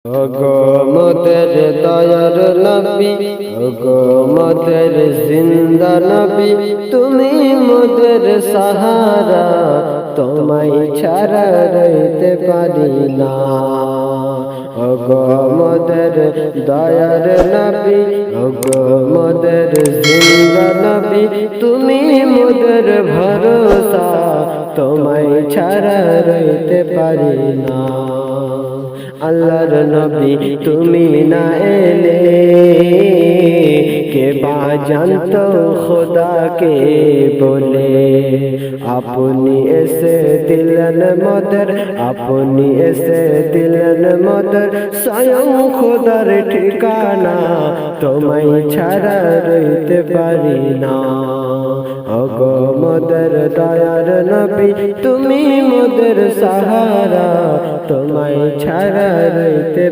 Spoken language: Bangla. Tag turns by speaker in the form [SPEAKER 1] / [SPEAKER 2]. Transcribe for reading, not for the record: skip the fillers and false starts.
[SPEAKER 1] ওগো মোদের দয়ার নবী, ওগো মোদের জিন্দা নবী, তুমি মোদের সাহারা, তোমায় ছাড়া রইতে পারি না। ওগো মোদের দয়ার নবী, ওগো মোদের জিন্দা নবী, তুমি মোদের ভরসা, তোমায় ছাড়া রইতে পারি না। আল্লাহর নবী তুমি না এলে কে বা জানতো খোদাকে বলে। আপনি এসে দিলেন মদর, আপনি এসে দিলেন মদর, স্বয়ং খোদার ঠিকানা, তোমায় ছাড়া রইতে পারি না। ওগো মোদের দয়ার নবী, তুমি মোদের সাহারা, তোমায় ছাড়া রইতে